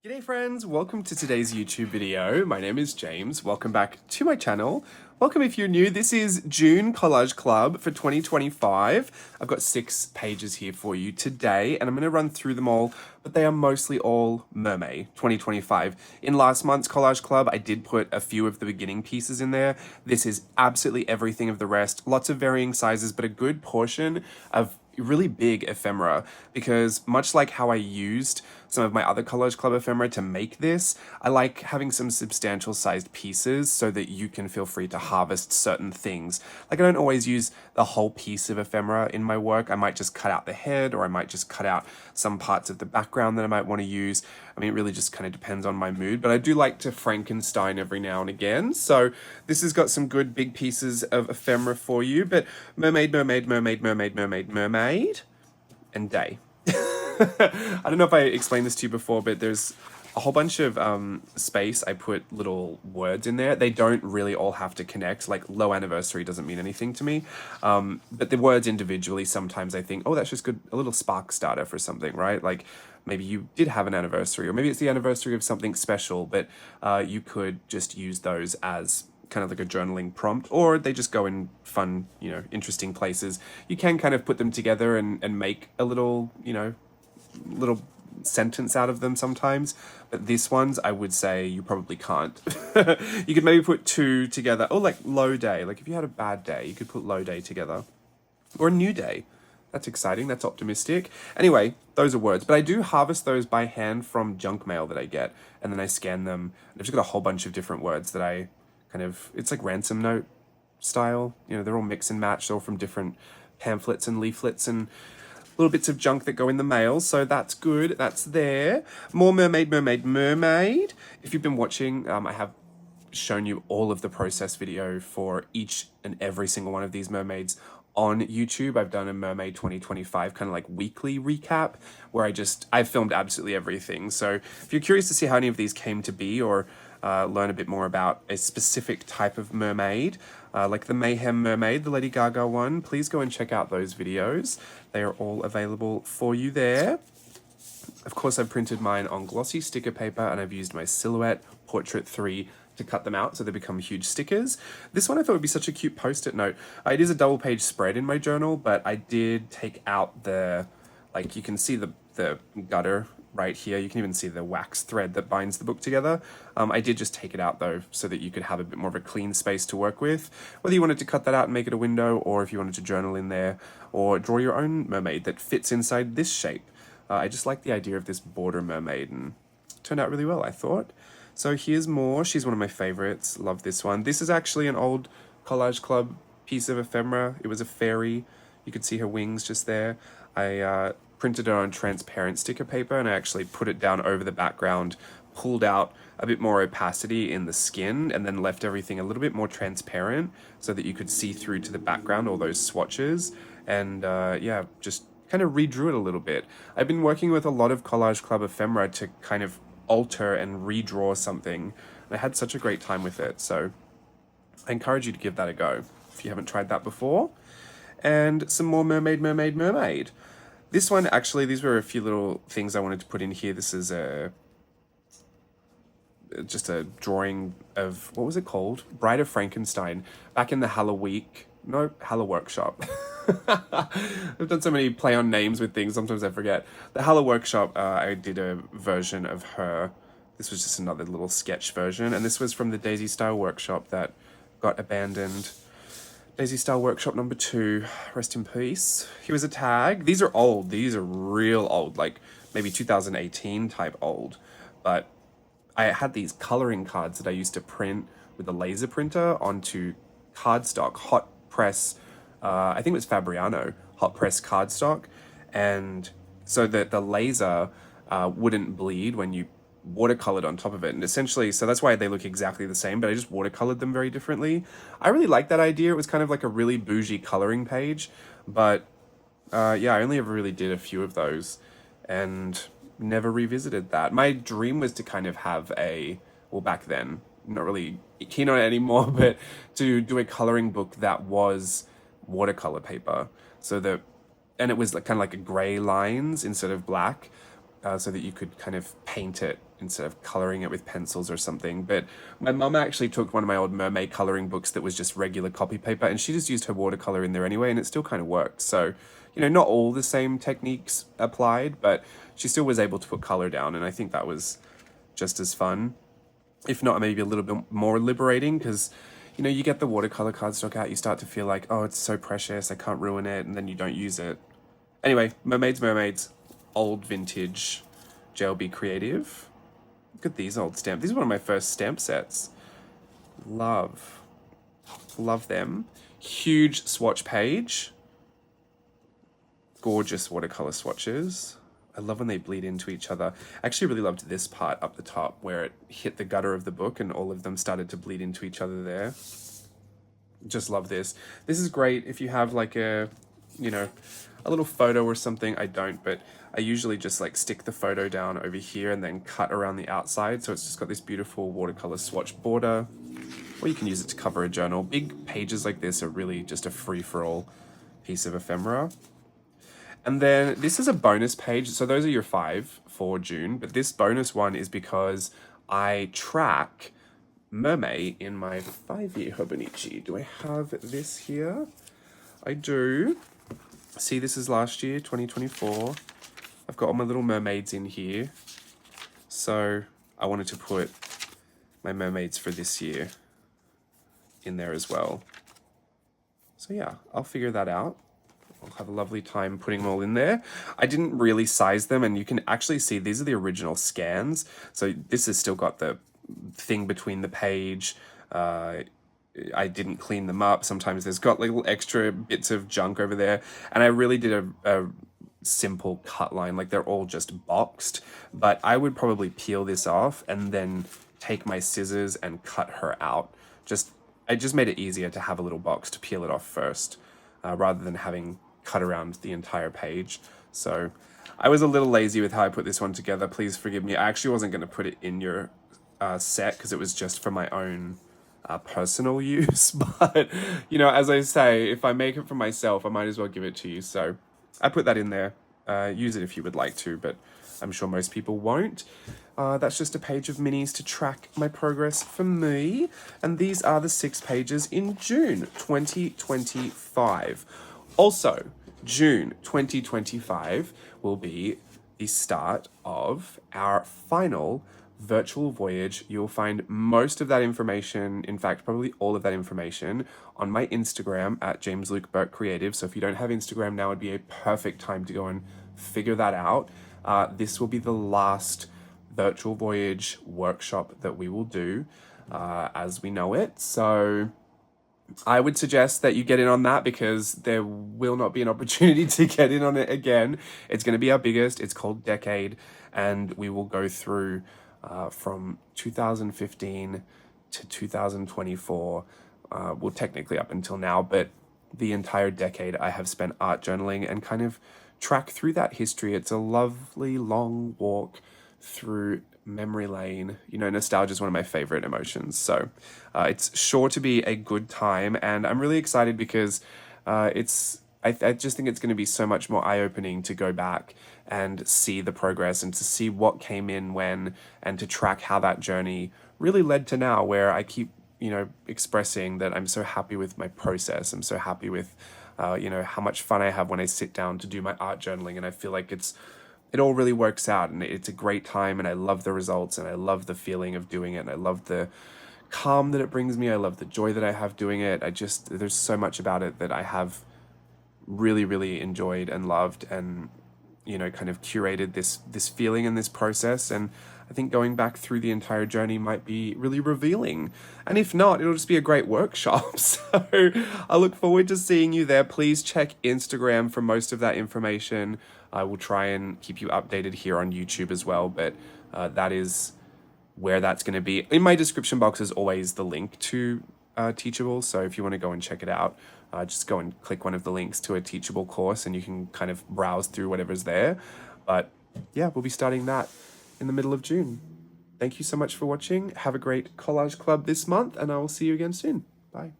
G'day friends, welcome to today's YouTube video. My name is James. Welcome back to my channel. Welcome if you're new. This is June Collage Club for 2025. I've got 6 pages here for you today and I'm going to run through them all, but they are mostly all Mermaid 2025. In last month's Collage Club, I did put a few of the beginning pieces in there. This is absolutely everything of the rest. Lots of varying sizes, but a good portion of really big ephemera, because much like how I used some of my other Collage Club ephemera to make this, I like having some substantial sized pieces so that you can feel free to harvest certain things. Like I don't always use the whole piece of ephemera in my work. I might just cut out the head, or I might just cut out some parts of the background that I might want to use. I mean, it really just kind of depends on my mood, but I do like to Frankenstein every now and again. So this has got some good big pieces of ephemera for you, but mermaid, mermaid, mermaid, mermaid, mermaid, mermaid, and day. I don't know if I explained this to you before, but there's a whole bunch of space. I put little words in there. They don't really all have to connect. Like low anniversary doesn't mean anything to me. But the words individually, sometimes I think, oh, that's just good. A little spark starter for something, right? Like maybe you did have an anniversary, or maybe it's the anniversary of something special, but you could just use those as kind of like a journaling prompt, or they just go in fun, interesting places. You can kind of put them together and make a little, little sentence out of them sometimes, but this ones I would say you probably can't. You could maybe put 2 together, or like low day. Like if you had a bad day, you could put low day together, or a new day. That's exciting. That's optimistic. Anyway, those are words, but I do harvest those by hand from junk mail that I get, and then I scan them. I've just got a whole bunch of different words that I kind of, it's like ransom note style. They're all mix and match. They're all from different pamphlets and leaflets and little bits of junk that go in the mail. So that's good. That's there. More mermaid, mermaid, mermaid. If you've been watching, I have shown you all of the process video for each and every single one of these mermaids on YouTube. I've done a Mermaid 2025 kind of like weekly recap where I've filmed absolutely everything. So if you're curious to see how any of these came to be, or learn a bit more about a specific type of mermaid, like the Mayhem Mermaid, the Lady Gaga one, please go and check out those videos. They are all available for you there. Of course, I've printed mine on glossy sticker paper, and I've used my Silhouette Portrait 3 to cut them out so they become huge stickers. This one I thought would be such a cute post-it note. It is a double page spread in my journal, but I did take out like you can see the gutter right here. You can even see the wax thread that binds the book together. I did just take it out though, so that you could have a bit more of a clean space to work with. Whether you wanted to cut that out and make it a window, or if you wanted to journal in there, or draw your own mermaid that fits inside this shape. I just like the idea of this border mermaid, and it turned out really well, I thought. So here's more. She's one of my favorites. Love this one. This is actually an old Collage Club piece of ephemera. It was a fairy. You could see her wings just there. I printed it on transparent sticker paper, and I actually put it down over the background, pulled out a bit more opacity in the skin, and then left everything a little bit more transparent so that you could see through to the background, all those swatches. And yeah, just kind of redrew it a little bit. I've been working with a lot of Collage Club ephemera to kind of alter and redraw something, and I had such a great time with it. So I encourage you to give that a go if you haven't tried that before. And some more mermaid, mermaid, mermaid. This one, actually, these were a few little things I wanted to put in here. This is just a drawing of, what was it called? Bride of Frankenstein, back in the Halla Workshop. I've done so many play on names with things, sometimes I forget. The Halla Workshop, I did a version of her. This was just another little sketch version, and this was from the Daisy Style Workshop that got abandoned. Daisy Style Workshop number 2, rest in peace. Here was a tag. These are old. These are real old, like maybe 2018 type old. But I had these coloring cards that I used to print with a laser printer onto cardstock, hot press. I think it was Fabriano, hot press cardstock. And so that the laser wouldn't bleed when you watercolored on top of it, and essentially, so that's why they look exactly the same, but I just watercolored them very differently. I really like that idea. It was kind of like a really bougie coloring page, but yeah, I only ever really did a few of those and never revisited that. My dream was to kind of have well, back then, not really keen on it anymore, but to do a coloring book that was watercolor paper, and it was like kind of like a gray lines instead of black, so that you could kind of paint it instead of coloring it with pencils or something. But my mum actually took one of my old Mermaid coloring books that was just regular copy paper, and she just used her watercolor in there anyway, and it still kind of worked. So, you know, not all the same techniques applied, but she still was able to put color down, and I think that was just as fun, if not maybe a little bit more liberating, because you know, you get the watercolor cardstock out, you start to feel like, oh, it's so precious, I can't ruin it, and then you don't use it. Anyway, Mermaids, old vintage jlbCREATIVE. Look at these old stamps. These are one of my first stamp sets. Love them. Huge swatch page. Gorgeous watercolor swatches. I love when they bleed into each other. I actually really loved this part up the top where it hit the gutter of the book and all of them started to bleed into each other there. Just love this. This is great if you have like a, you know, a little photo or something. I don't, but I usually just like stick the photo down over here and then cut around the outside. So it's just got this beautiful watercolor swatch border, or you can use it to cover a journal. Big pages like this are really just a free-for-all piece of ephemera. And then this is a bonus page. So those are your 5 for June, but this bonus one is because I track Mermaid in my 5-year Hobonichi. Do I have this here? I do. See, this is last year, 2024. I've got all my little mermaids in here. So I wanted to put my mermaids for this year in there as well. So yeah, I'll figure that out. I'll have a lovely time putting them all in there. I didn't really size them, and you can actually see these are the original scans. So this has still got the thing between the page. I didn't clean them up. Sometimes there's got little extra bits of junk over there. And I really did a simple cut line, like they're all just boxed. But I would probably peel this off and then take my scissors and cut her out. I just made it easier to have a little box to peel it off first, rather than having cut around the entire page. So I was a little lazy with how I put this one together. Please forgive me. I actually wasn't going to put it in your set because it was just for my own personal use. But, you know, as I say, if I make it for myself, I might as well give it to you. So I put that in there. Use it if you would like to, but I'm sure most people won't. That's just a page of minis to track my progress for me. And these are the 6 pages in June 2025. Also, June 2025 will be the start of our final virtual voyage. You'll find most of that information, in fact, probably all of that information, on my Instagram at jlbCREATIVE. So if you don't have Instagram now, would be a perfect time to go and figure that out. This will be the last virtual voyage workshop that we will do as we know it. So I would suggest that you get in on that because there will not be an opportunity to get in on it again. It's going to be our biggest. It's called Decade, and we will go through from 2015 to 2024. Well, technically up until now, but the entire decade I have spent art journaling and kind of track through that history. It's a lovely long walk through memory lane. You know, nostalgia is one of my favorite emotions. So it's sure to be a good time. And I'm really excited because I just think it's going to be so much more eye-opening to go back and see the progress and to see what came in when, and to track how that journey really led to now, where I keep, you know, expressing that I'm so happy with my process. I'm so happy with, you know, how much fun I have when I sit down to do my art journaling. And I feel like it all really works out, and it's a great time, and I love the results, and I love the feeling of doing it, and I love the calm that it brings me. I love the joy that I have doing it. There's so much about it that I have really, really enjoyed and loved, and, you know, kind of curated this feeling and this process. And I think going back through the entire journey might be really revealing. And if not, it'll just be a great workshop. So I look forward to seeing you there. Please check Instagram for most of that information. I will try and keep you updated here on YouTube as well, but that is where that's going to be. In my description box is always the link to Teachable, so if you want to go and check it out, just go and click one of the links to a Teachable course and you can kind of browse through whatever's there. But yeah, we'll be starting that in the middle of June. Thank you so much for watching. Have a great collage club this month, and I will see you again soon. Bye.